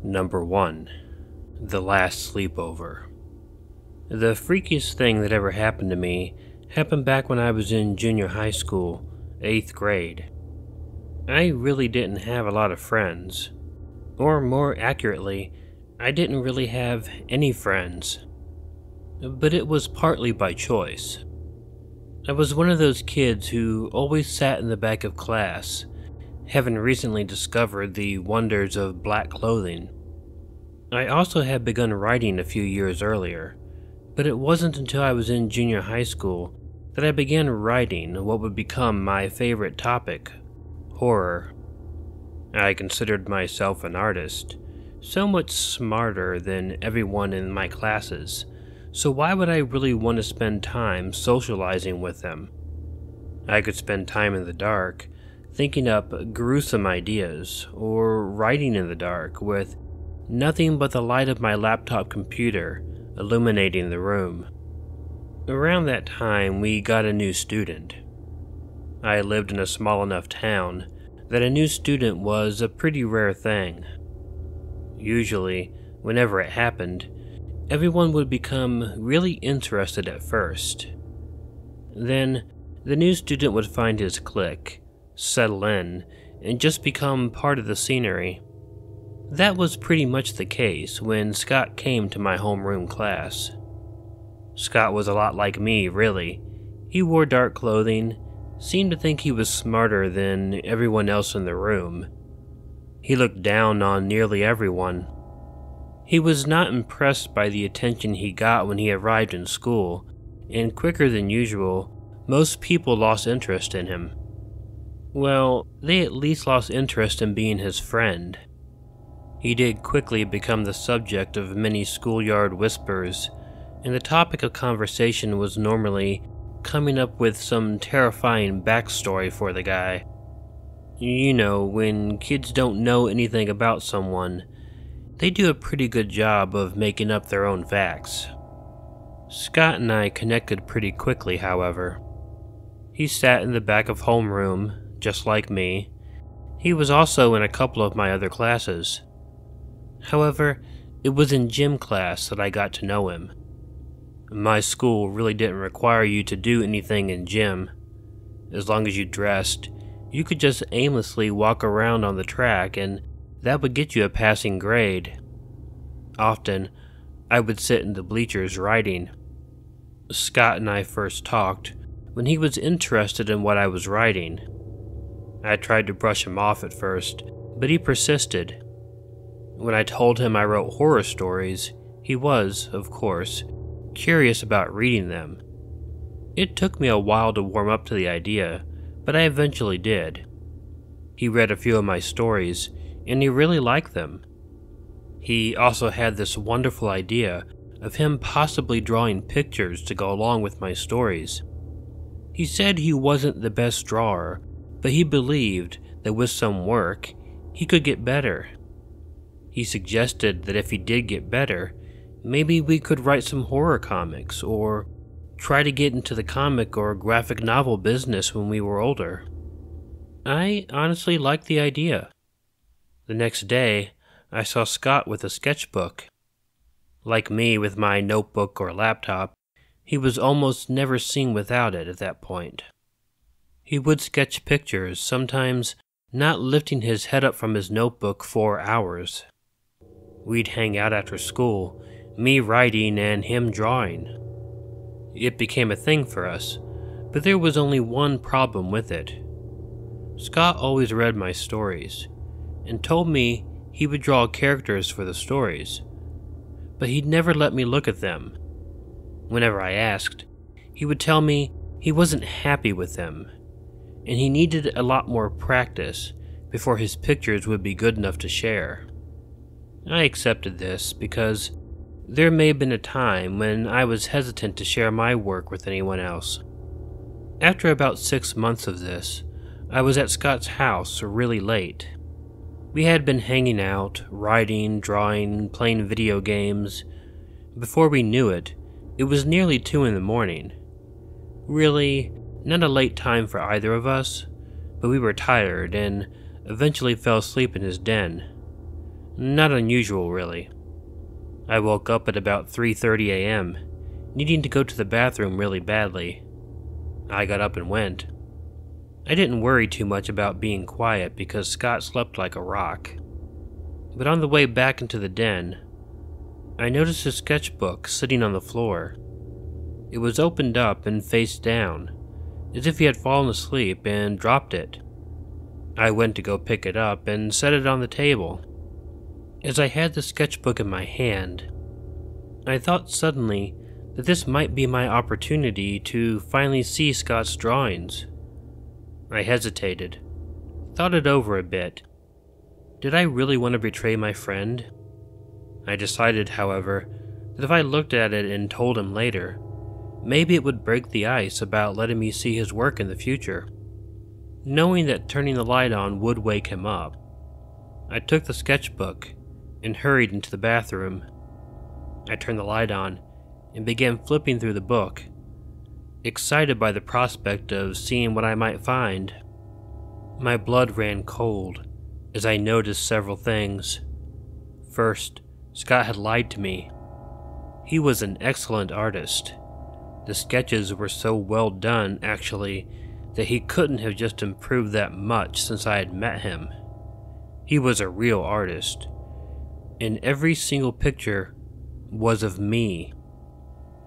Number 1. The Last Sleepover. The freakiest thing that ever happened to me happened back when I was in junior high school, 8th grade. I really didn't have a lot of friends. Or more accurately, I didn't really have any friends. But it was partly by choice. I was one of those kids who always sat in the back of class, having recently discovered the wonders of black clothing. I also had begun writing a few years earlier, but it wasn't until I was in junior high school that I began writing what would become my favorite topic, horror. I considered myself an artist, so much smarter than everyone in my classes, so why would I really want to spend time socializing with them? I could spend time in the dark, thinking up gruesome ideas, or writing in the dark with nothing but the light of my laptop computer illuminating the room. Around that time, we got a new student. I lived in a small enough town that a new student was a pretty rare thing. Usually, whenever it happened, everyone would become really interested at first. Then, the new student would find his clique, settle in, and just become part of the scenery. That was pretty much the case when Scott came to my homeroom class. Scott was a lot like me, really. He wore dark clothing, seemed to think he was smarter than everyone else in the room. He looked down on nearly everyone. He was not impressed by the attention he got when he arrived in school, and quicker than usual, most people lost interest in him. Well, they at least lost interest in being his friend. He did quickly become the subject of many schoolyard whispers, and the topic of conversation was normally coming up with some terrifying backstory for the guy. You know, when kids don't know anything about someone, they do a pretty good job of making up their own facts. Scott and I connected pretty quickly, however. He sat in the back of homeroom, just like me. He was also in a couple of my other classes. However, it was in gym class that I got to know him. My school really didn't require you to do anything in gym. As long as you dressed, you could just aimlessly walk around on the track and that would get you a passing grade. Often, I would sit in the bleachers writing. Scott and I first talked when he was interested in what I was writing. I tried to brush him off at first, but he persisted. When I told him I wrote horror stories, he was, of course, curious about reading them. It took me a while to warm up to the idea, but I eventually did. He read a few of my stories, and he really liked them. He also had this wonderful idea of him possibly drawing pictures to go along with my stories. He said he wasn't the best drawer, but he believed that with some work, he could get better. He suggested that if he did get better, maybe we could write some horror comics, or try to get into the comic or graphic novel business when we were older. I honestly liked the idea. The next day, I saw Scott with a sketchbook. Like me with my notebook or laptop, he was almost never seen without it at that point. He would sketch pictures, sometimes not lifting his head up from his notebook for hours. We'd hang out after school, me writing and him drawing. It became a thing for us, but there was only one problem with it. Scott always read my stories, and told me he would draw characters for the stories, but he'd never let me look at them. Whenever I asked, he would tell me he wasn't happy with them, and he needed a lot more practice before his pictures would be good enough to share. I accepted this because there may have been a time when I was hesitant to share my work with anyone else. After about 6 months of this, I was at Scott's house really late. We had been hanging out, writing, drawing, playing video games. Before we knew it, it was nearly 2 in the morning. Really, not a late time for either of us, but we were tired and eventually fell asleep in his den. Not unusual, really. I woke up at about 3:30 a.m., needing to go to the bathroom really badly. I got up and went. I didn't worry too much about being quiet because Scott slept like a rock. But on the way back into the den, I noticed his sketchbook sitting on the floor. It was opened up and face down, as if he had fallen asleep and dropped it. I went to go pick it up and set it on the table. As I had the sketchbook in my hand, I thought suddenly that this might be my opportunity to finally see Scott's drawings. I hesitated, thought it over a bit. Did I really want to betray my friend? I decided, however, that if I looked at it and told him later, maybe it would break the ice about letting me see his work in the future. Knowing that turning the light on would wake him up, I took the sketchbook and hurried into the bathroom. I turned the light on and began flipping through the book, excited by the prospect of seeing what I might find. My blood ran cold as I noticed several things. First, Scott had lied to me. He was an excellent artist. The sketches were so well done, actually, that he couldn't have just improved that much since I had met him. He was a real artist, and every single picture was of me.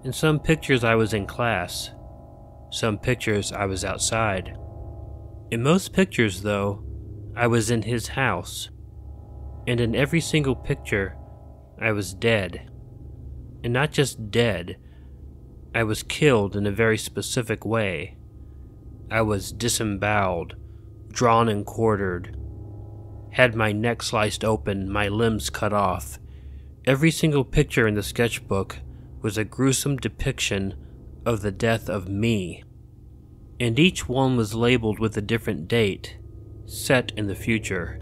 In some pictures I was in class, some pictures I was outside. In most pictures, though, I was in his house, and in every single picture I was dead. And not just dead, I was killed in a very specific way. I was disemboweled, drawn and quartered, had my neck sliced open, my limbs cut off. Every single picture in the sketchbook was a gruesome depiction of the death of me, and each one was labeled with a different date, set in the future.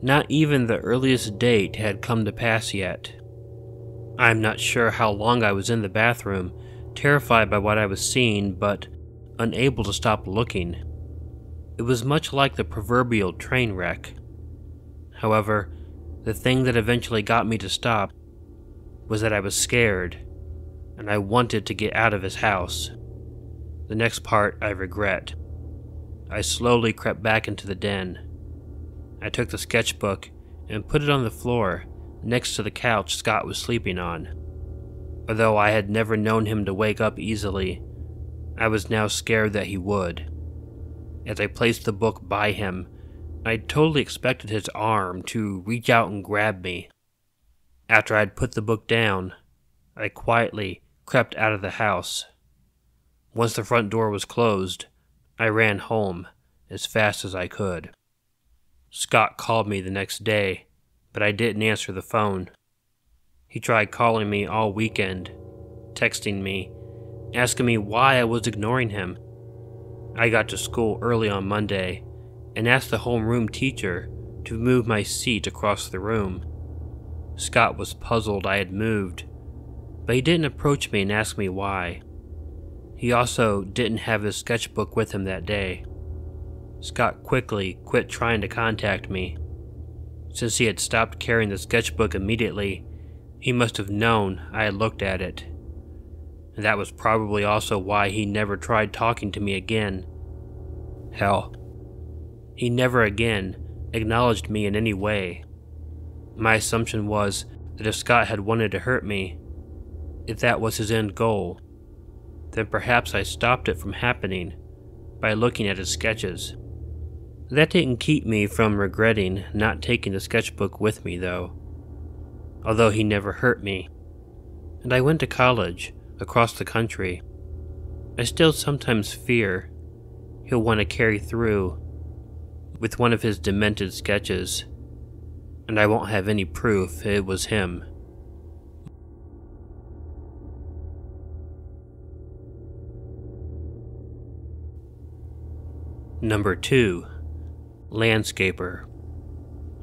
Not even the earliest date had come to pass yet. I'm not sure how long I was in the bathroom, terrified by what I was seeing, but unable to stop looking. It was much like the proverbial train wreck. However, the thing that eventually got me to stop was that I was scared, and I wanted to get out of his house. The next part I regret. I slowly crept back into the den. I took the sketchbook and put it on the floor next to the couch Scott was sleeping on. Although I had never known him to wake up easily, I was now scared that he would. As I placed the book by him, I totally expected his arm to reach out and grab me. After I had put the book down, I quietly crept out of the house. Once the front door was closed, I ran home as fast as I could. Scott called me the next day, but I didn't answer the phone. He tried calling me all weekend, texting me, asking me why I was ignoring him. I got to school early on Monday and asked the homeroom teacher to move my seat across the room. Scott was puzzled I had moved, but he didn't approach me and ask me why. He also didn't have his sketchbook with him that day. Scott quickly quit trying to contact me. Since he had stopped carrying the sketchbook immediately, he must have known I had looked at it. And that was probably also why he never tried talking to me again. Hell, he never again acknowledged me in any way. My assumption was that if Scott had wanted to hurt me, if that was his end goal, then perhaps I stopped it from happening by looking at his sketches. That didn't keep me from regretting not taking the sketchbook with me, though. Although he never hurt me, and I went to college across the country, I still sometimes fear he'll want to carry through with one of his demented sketches, and I won't have any proof it was him. Number 2. Landscaper.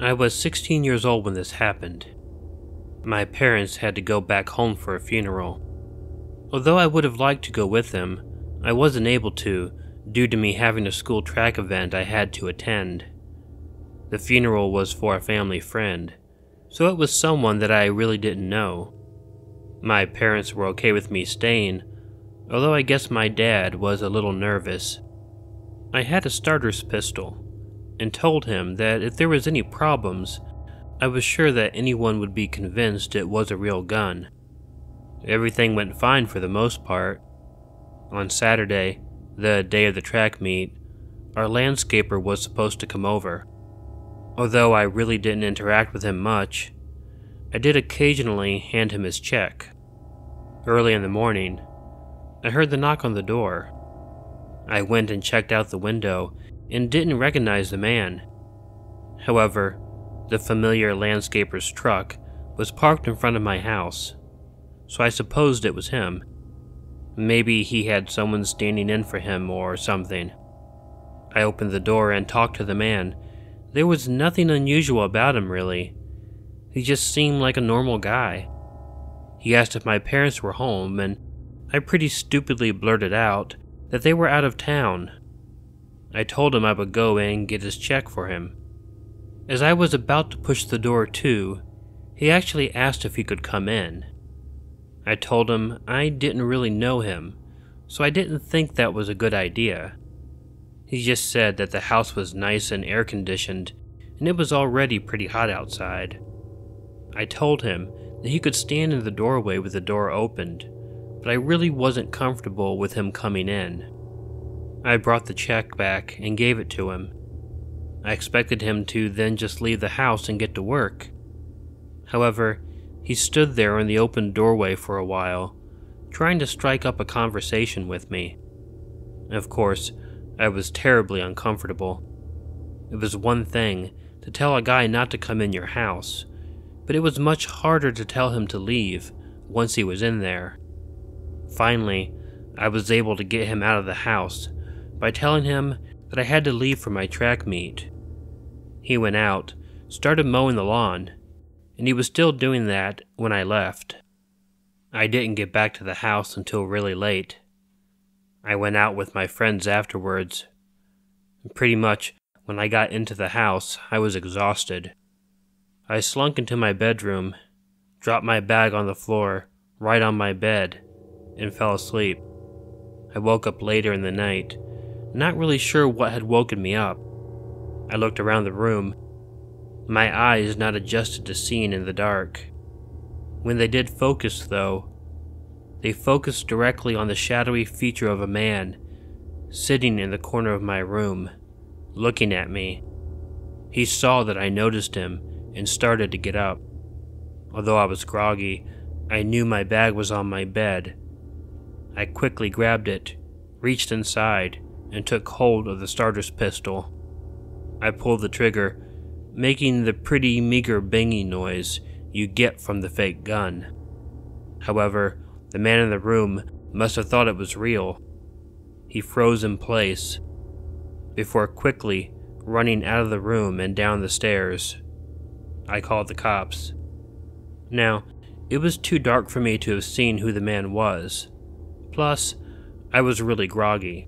I was 16 years old when this happened. My parents had to go back home for a funeral. Although I would have liked to go with them, I wasn't able to due to me having a school track event I had to attend. The funeral was for a family friend, so it was someone that I really didn't know. My parents were okay with me staying, although I guess my dad was a little nervous. I had a starter's pistol, and told him that if there was any problems, I was sure that anyone would be convinced it was a real gun. Everything went fine for the most part. On Saturday, the day of the track meet, our landscaper was supposed to come over. Although I really didn't interact with him much, I did occasionally hand him his check. Early in the morning, I heard the knock on the door. I went and checked out the window and didn't recognize the man. However, the familiar landscaper's truck was parked in front of my house, so I supposed it was him. Maybe he had someone standing in for him or something. I opened the door and talked to the man. There was nothing unusual about him, really. He just seemed like a normal guy. He asked if my parents were home, and I pretty stupidly blurted out that they were out of town. I told him I would go and get his check for him. As I was about to push the door to, he actually asked if he could come in. I told him I didn't really know him, so I didn't think that was a good idea. He just said that the house was nice and air-conditioned, and it was already pretty hot outside. I told him that he could stand in the doorway with the door opened, but I really wasn't comfortable with him coming in. I brought the check back and gave it to him. I expected him to then just leave the house and get to work. However, he stood there in the open doorway for a while, trying to strike up a conversation with me. Of course, I was terribly uncomfortable. It was one thing to tell a guy not to come in your house, but it was much harder to tell him to leave once he was in there. Finally, I was able to get him out of the house by telling him that I had to leave for my track meet. He went out, started mowing the lawn, and he was still doing that when I left. I didn't get back to the house until really late. I went out with my friends afterwards. Pretty much when I got into the house, I was exhausted. I slunk into my bedroom, dropped my bag on the floor, right on my bed, and fell asleep. I woke up later in the night, not really sure what had woken me up. I looked around the room, my eyes not adjusted to seeing in the dark. When they did focus, though, they focused directly on the shadowy feature of a man sitting in the corner of my room, looking at me. He saw that I noticed him and started to get up. Although I was groggy, I knew my bag was on my bed. I quickly grabbed it, reached inside, and took hold of the starter's pistol. I pulled the trigger, making the pretty meager banging noise you get from the fake gun. However, the man in the room must have thought it was real. He froze in place, before quickly running out of the room and down the stairs. I called the cops. Now, it was too dark for me to have seen who the man was. Plus, I was really groggy.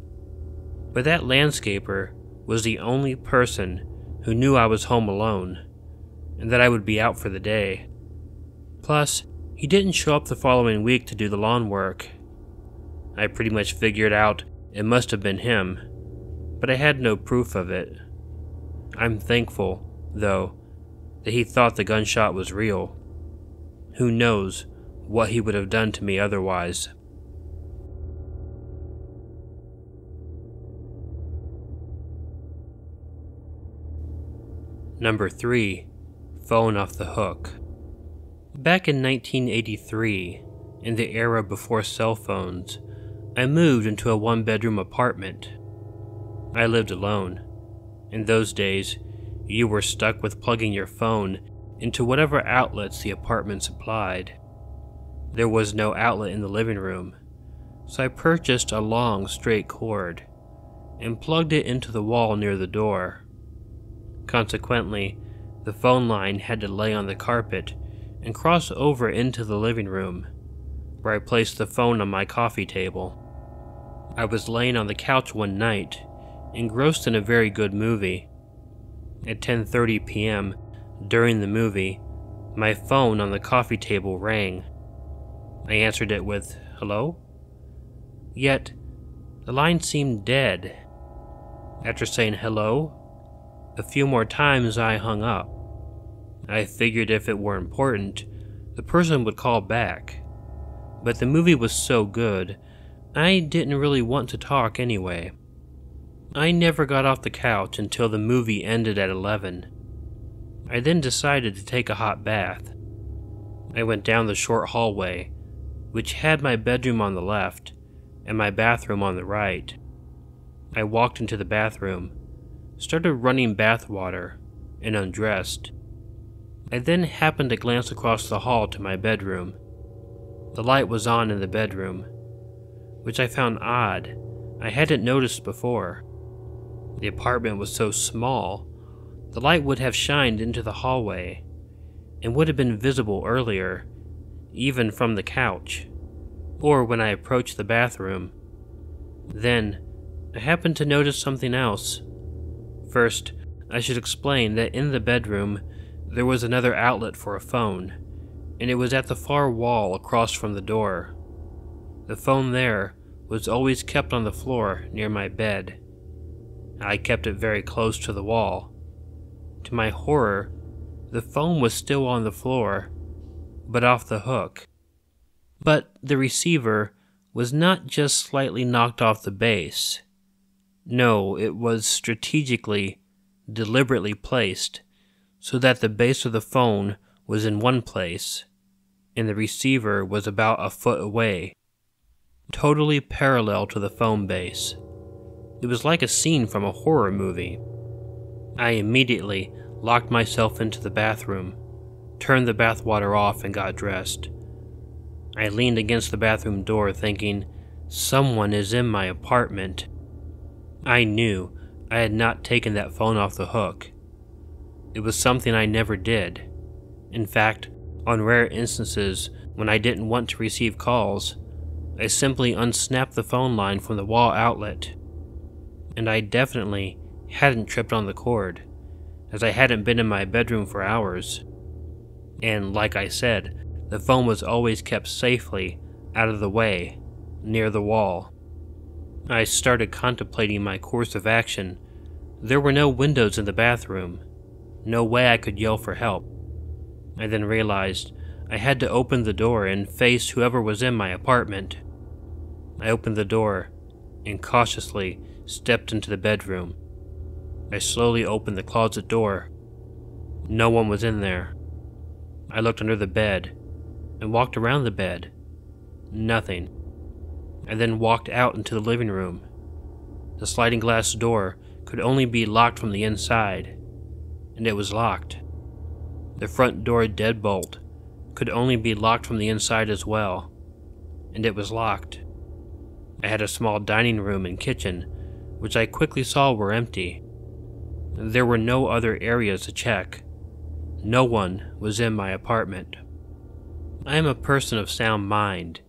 But that landscaper was the only person who knew I was home alone, and that I would be out for the day. Plus, he didn't show up the following week to do the lawn work. I pretty much figured out it must have been him, but I had no proof of it. I'm thankful, though, that he thought the gunshot was real. Who knows what he would have done to me otherwise. Number 3. Phone off the hook. Back in 1983, in the era before cell phones, I moved into a one-bedroom apartment. I lived alone. In those days, you were stuck with plugging your phone into whatever outlets the apartment supplied. There was no outlet in the living room, so I purchased a long, straight cord and plugged it into the wall near the door. Consequently, the phone line had to lay on the carpet and cross over into the living room, where I placed the phone on my coffee table. I was laying on the couch one night, engrossed in a very good movie. At 10:30 p.m., during the movie, My phone on the coffee table rang. I answered it with, "Hello?" Yet, the line seemed dead. After saying hello a few more times, I hung up. I figured if it were important, the person would call back. But the movie was so good, I didn't really want to talk anyway. I never got off the couch until the movie ended at 11. I then decided to take a hot bath. I went down the short hallway, which had my bedroom on the left and my bathroom on the right. I walked into the bathroom, started running bath water, and undressed. I then happened to glance across the hall to my bedroom. The light was on in the bedroom, which I found odd. I hadn't noticed before. The apartment was so small, the light would have shined into the hallway and would have been visible earlier, even from the couch, or when I approached the bathroom. Then, I happened to notice something else. First, I should explain that in the bedroom, there was another outlet for a phone, and it was at the far wall across from the door. The phone there was always kept on the floor near my bed. I kept it very close to the wall. To my horror, the phone was still on the floor, but off the hook. But the receiver was not just slightly knocked off the base. No, it was strategically, deliberately placed so that the base of the phone was in one place, and the receiver was about a foot away, totally parallel to the phone base. It was like a scene from a horror movie. I immediately locked myself into the bathroom, turned the bathwater off, and got dressed. I leaned against the bathroom door thinking, someone is in my apartment. I knew I had not taken that phone off the hook. It was something I never did. In fact, on rare instances when I didn't want to receive calls, I simply unsnapped the phone line from the wall outlet. And I definitely hadn't tripped on the cord, as I hadn't been in my bedroom for hours. And like I said, the phone was always kept safely out of the way, near the wall. I started contemplating my course of action. There were no windows in the bathroom. No way I could yell for help. I then realized I had to open the door and face whoever was in my apartment. I opened the door and cautiously stepped into the bedroom. I slowly opened the closet door. No one was in there. I looked under the bed and walked around the bed. Nothing. I then walked out into the living room. The sliding glass door could only be locked from the inside, and it was locked. The front door deadbolt could only be locked from the inside as well, and it was locked. I had a small dining room and kitchen, which I quickly saw were empty. There were no other areas to check. No one was in my apartment. I am a person of sound mind,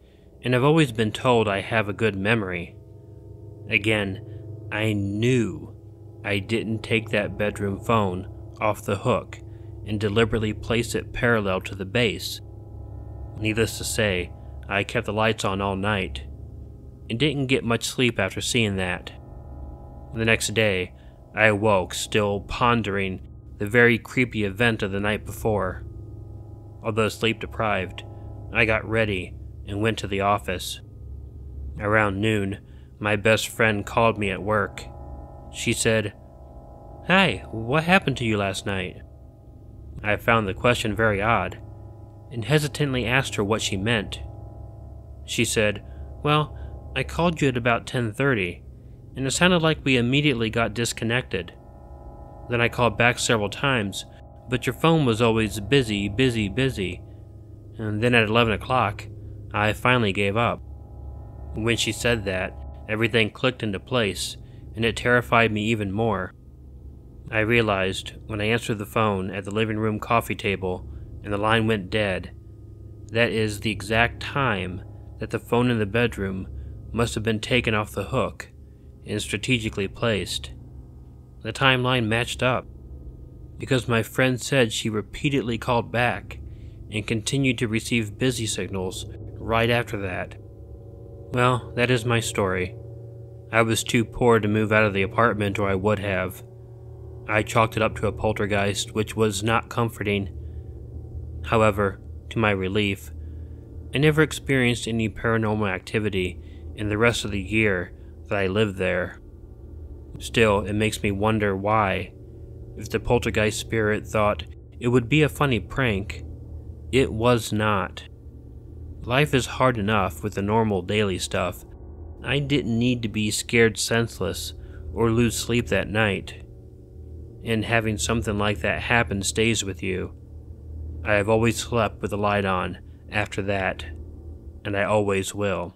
and I've always been told I have a good memory. Again, I knew I didn't take that bedroom phone off the hook and deliberately place it parallel to the base. Needless to say, I kept the lights on all night, and didn't get much sleep after seeing that. The next day, I awoke still pondering the very creepy event of the night before. Although sleep-deprived, I got ready and went to the office. Around noon, my best friend called me at work. She said, "Hi, what happened to you last night?" I found the question very odd, and hesitantly asked her what she meant. She said, "Well, I called you at about 10:30, and it sounded like we immediately got disconnected. Then I called back several times, but your phone was always busy, busy, busy. And then at 11 o'clock, I finally gave up." When she said that, everything clicked into place, and it terrified me even more. I realized when I answered the phone at the living room coffee table and the line went dead, that is the exact time that the phone in the bedroom must have been taken off the hook and strategically placed. The timeline matched up, because my friend said she repeatedly called back and continued to receive busy signals right after that. Well, that is my story. I was too poor to move out of the apartment, or I would have. I chalked it up to a poltergeist, which was not comforting. However, to my relief, I never experienced any paranormal activity in the rest of the year that I lived there. Still, it makes me wonder why, if the poltergeist spirit thought it would be a funny prank, it was not. Life is hard enough with the normal daily stuff. I didn't need to be scared senseless or lose sleep that night. And having something like that happen stays with you. I have always slept with the light on after that, and I always will.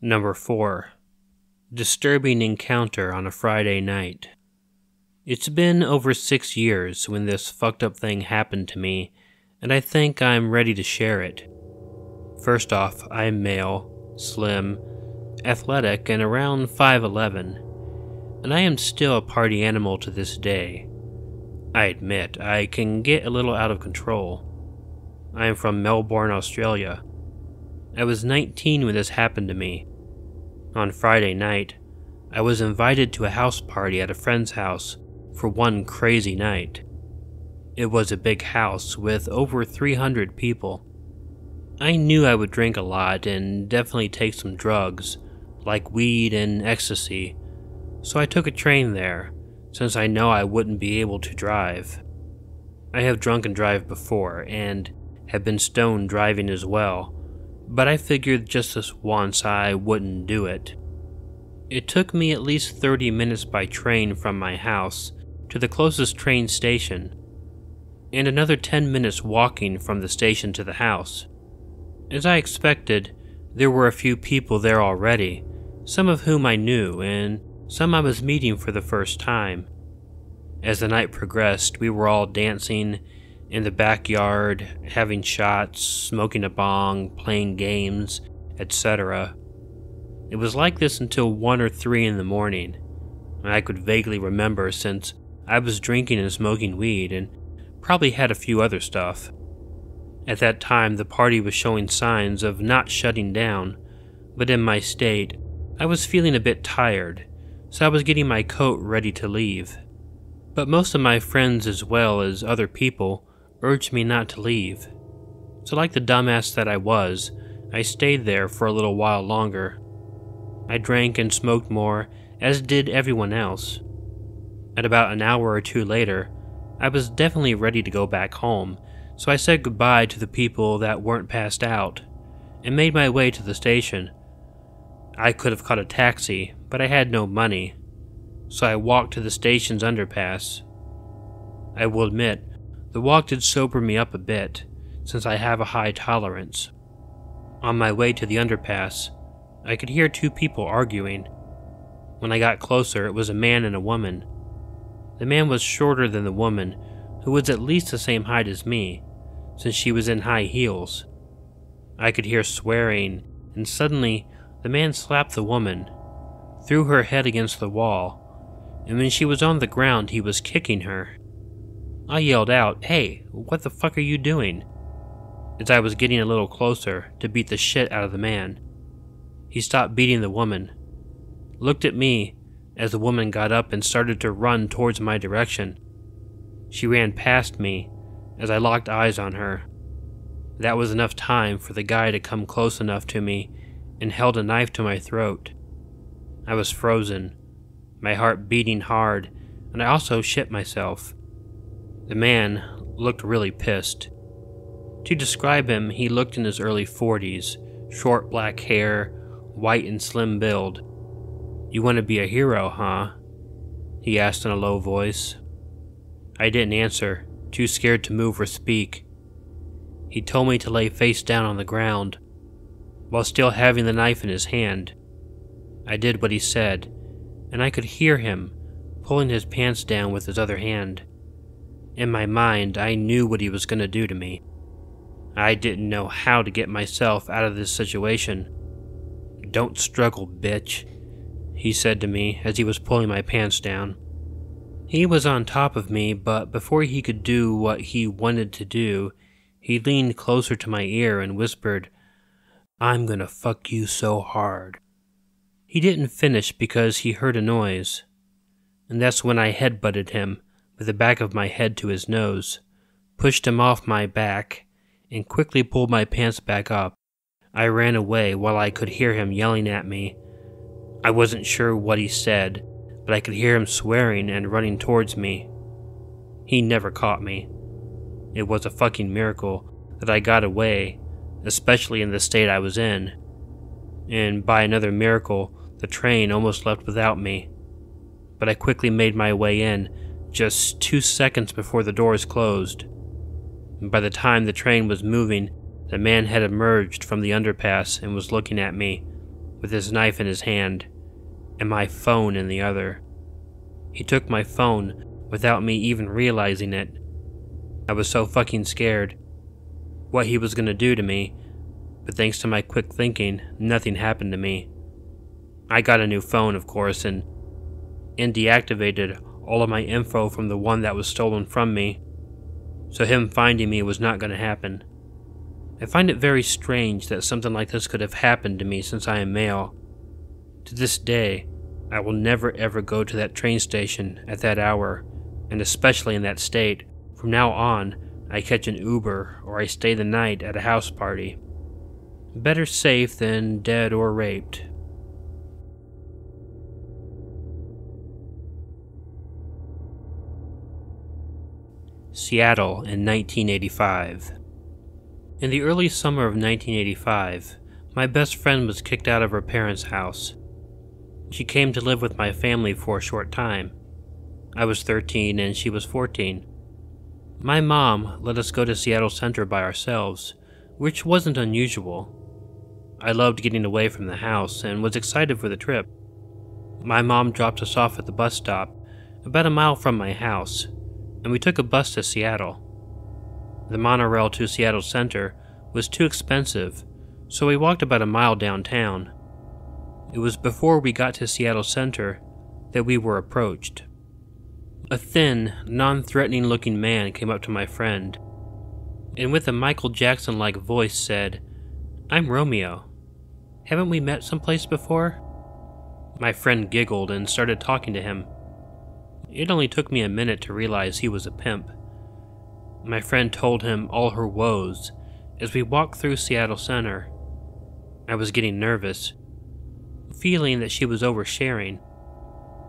Number 4. Disturbing encounter on a Friday night. It's been over 6 years when this fucked up thing happened to me, and I think I'm ready to share it. First off, I'm male, slim, athletic, and around 5'11", and I am still a party animal to this day. I admit, I can get a little out of control. I am from Melbourne, Australia. I was 19 when this happened to me. On Friday night, I was invited to a house party at a friend's house for one crazy night. It was a big house with over 300 people. I knew I would drink a lot and definitely take some drugs, like weed and ecstasy, so I took a train there, since I know I wouldn't be able to drive. I have drunk and drive before, and have been stoned driving as well, but I figured just this once I wouldn't do it. It took me at least 30 minutes by train from my house to the closest train station, and another 10 minutes walking from the station to the house. As I expected, there were a few people there already, some of whom I knew, and some I was meeting for the first time. As the night progressed, we were all dancing in the backyard, having shots, smoking a bong, playing games, etc. It was like this until 1 or 3 in the morning. I could vaguely remember since I was drinking and smoking weed and probably had a few other stuff. At that time, the party was showing signs of not shutting down, but in my state, I was feeling a bit tired, so I was getting my coat ready to leave. But most of my friends as well as other people urged me not to leave. So like the dumbass that I was, I stayed there for a little while longer. I drank and smoked more, as did everyone else. At about an hour or two later, I was definitely ready to go back home, so I said goodbye to the people that weren't passed out, and made my way to the station. I could have caught a taxi, but I had no money, so I walked to the station's underpass. I will admit, the walk did sober me up a bit, since I have a high tolerance. On my way to the underpass, I could hear 2 people arguing. When I got closer, it was a man and a woman. The man was shorter than the woman, who was at least the same height as me, since she was in high heels. I could hear swearing, and suddenly the man slapped the woman, threw her head against the wall, and when she was on the ground, he was kicking her. I yelled out, "Hey, what the fuck are you doing?" as I was getting a little closer to beat the shit out of the man. He stopped beating the woman, looked at me as the woman got up and started to run towards my direction. She ran past me as I locked eyes on her. That was enough time for the guy to come close enough to me and held a knife to my throat. I was frozen, my heart beating hard, and I also shit myself. The man looked really pissed. To describe him, he looked in his early 40s, short black hair, white and slim build. "You want to be a hero, huh?" he asked in a low voice. I didn't answer, too scared to move or speak. He told me to lay face down on the ground, while still having the knife in his hand. I did what he said, and I could hear him pulling his pants down with his other hand. In my mind, I knew what he was going to do to me. I didn't know how to get myself out of this situation. "Don't struggle, bitch," he said to me as he was pulling my pants down. He was on top of me, but before he could do what he wanted to do, he leaned closer to my ear and whispered, "I'm gonna fuck you so hard." He didn't finish because he heard a noise, and that's when I headbutted him with the back of my head to his nose, pushed him off my back, and quickly pulled my pants back up. I ran away while I could hear him yelling at me. I wasn't sure what he said, but I could hear him swearing and running towards me. He never caught me. It was a fucking miracle that I got away, especially in the state I was in. And by another miracle, the train almost left without me. But I quickly made my way in, just 2 seconds before the doors closed. And by the time the train was moving, the man had emerged from the underpass and was looking at me, with his knife in his hand, and my phone in the other. He took my phone without me even realizing it. I was so fucking scared what he was gonna do to me, but thanks to my quick thinking, nothing happened to me. I got a new phone, of course, and deactivated all of my info from the one that was stolen from me, so him finding me was not gonna happen. I find it very strange that something like this could have happened to me since I am male. To this day, I will never ever go to that train station at that hour, and especially in that state. From now on, I catch an Uber or I stay the night at a house party. Better safe than dead or raped. Seattle in 1985. In the early summer of 1985, my best friend was kicked out of her parents' house. She came to live with my family for a short time. I was 13 and she was 14. My mom let us go to Seattle Center by ourselves, which wasn't unusual. I loved getting away from the house and was excited for the trip. My mom dropped us off at the bus stop, about a mile from my house, and we took a bus to Seattle. The monorail to Seattle Center was too expensive, so we walked about a mile downtown. It was before we got to Seattle Center that we were approached. A thin, non-threatening looking man came up to my friend, and with a Michael Jackson-like voice said, "I'm Romeo. Haven't we met someplace before?" My friend giggled and started talking to him. It only took me a minute to realize he was a pimp. My friend told him all her woes as we walked through Seattle Center. I was getting nervous, feeling that she was oversharing.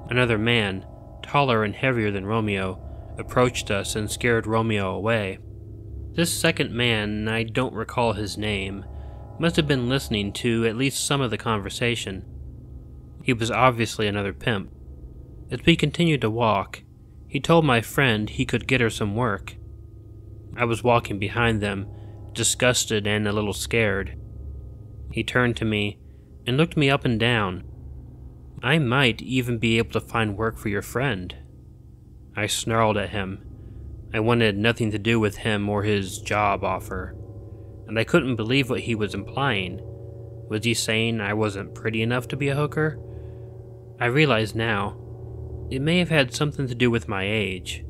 Another man, taller and heavier than Romeo, approached us and scared Romeo away. This second man, I don't recall his name, must have been listening to at least some of the conversation. He was obviously another pimp. As we continued to walk, he told my friend he could get her some work. I was walking behind them, disgusted and a little scared. He turned to me and looked me up and down. "I might even be able to find work for your friend." I snarled at him. I wanted nothing to do with him or his job offer, and I couldn't believe what he was implying. Was he saying I wasn't pretty enough to be a hooker? I realize now, it may have had something to do with my age.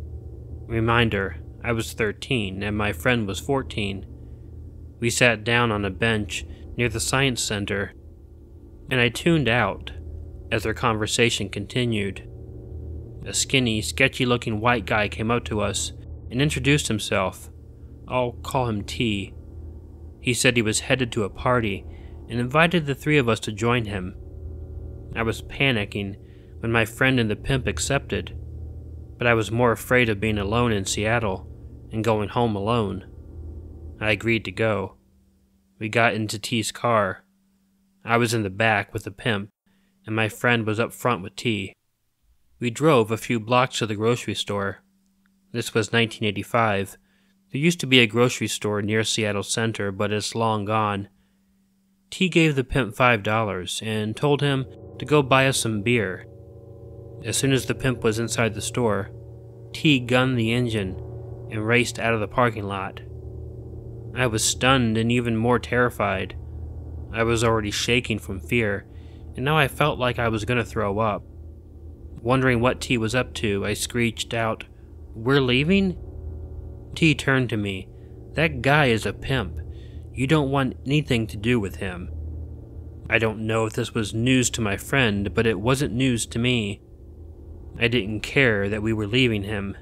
Reminder, I was 13 and my friend was 14. We sat down on a bench near the science center, and I tuned out as their conversation continued. A skinny, sketchy-looking white guy came up to us and introduced himself. I'll call him T. He said he was headed to a party and invited the three of us to join him. I was panicking when my friend and the pimp accepted, but I was more afraid of being alone in Seattle and going home alone. I agreed to go. We got into T's car. I was in the back with the pimp, and my friend was up front with T. We drove a few blocks to the grocery store. This was 1985. There used to be a grocery store near Seattle Center, but it's long gone. T gave the pimp $5 and told him to go buy us some beer. As soon as the pimp was inside the store, T gunned the engine and raced out of the parking lot. I was stunned and even more terrified. I was already shaking from fear, and now I felt like I was gonna throw up. Wondering what T was up to, I screeched out, "We're leaving?" T turned to me. "That guy is a pimp. You don't want anything to do with him." I don't know if this was news to my friend, but it wasn't news to me. I didn't care that we were leaving him.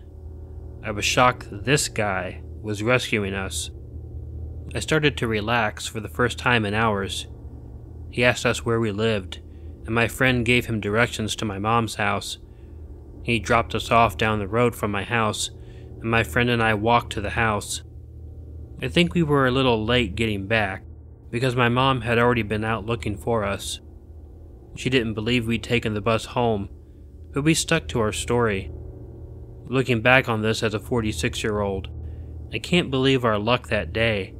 I was shocked that this guy was rescuing us. I started to relax for the first time in hours. He asked us where we lived, and my friend gave him directions to my mom's house. He dropped us off down the road from my house, and my friend and I walked to the house. I think we were a little late getting back, because my mom had already been out looking for us. She didn't believe we'd taken the bus home, but we stuck to our story. Looking back on this as a 46-year-old, I can't believe our luck that day.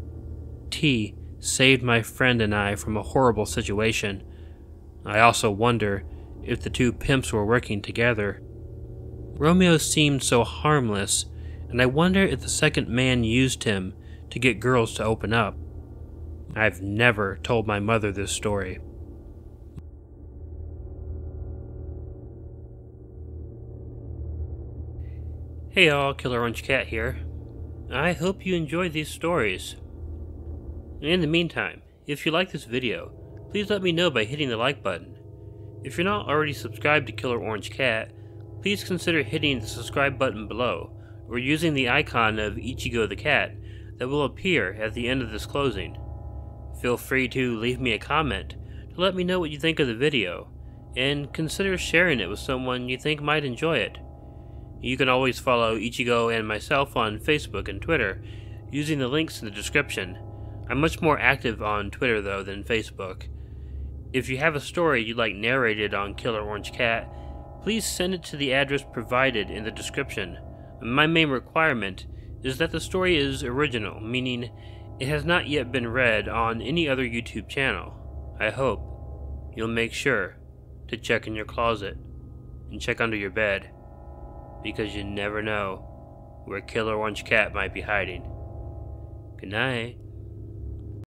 T saved my friend and I from a horrible situation. I also wonder if the two pimps were working together. Romeo seemed so harmless, and I wonder if the second man used him to get girls to open up. I've never told my mother this story. Hey all, Killer Orange Cat here. I hope you enjoyed these stories. In the meantime, if you like this video, please let me know by hitting the like button. If you're not already subscribed to Killer Orange Cat, please consider hitting the subscribe button below, or using the icon of Ichigo the cat that will appear at the end of this closing. Feel free to leave me a comment to let me know what you think of the video, and consider sharing it with someone you think might enjoy it. You can always follow Ichigo and myself on Facebook and Twitter using the links in the description. I'm much more active on Twitter though than Facebook. If you have a story you'd like narrated on Killer Orange Cat, please send it to the address provided in the description. My main requirement is that the story is original, meaning it has not yet been read on any other YouTube channel. I hope you'll make sure to check in your closet and check under your bed, because you never know where Killer Orange Cat might be hiding. Good night.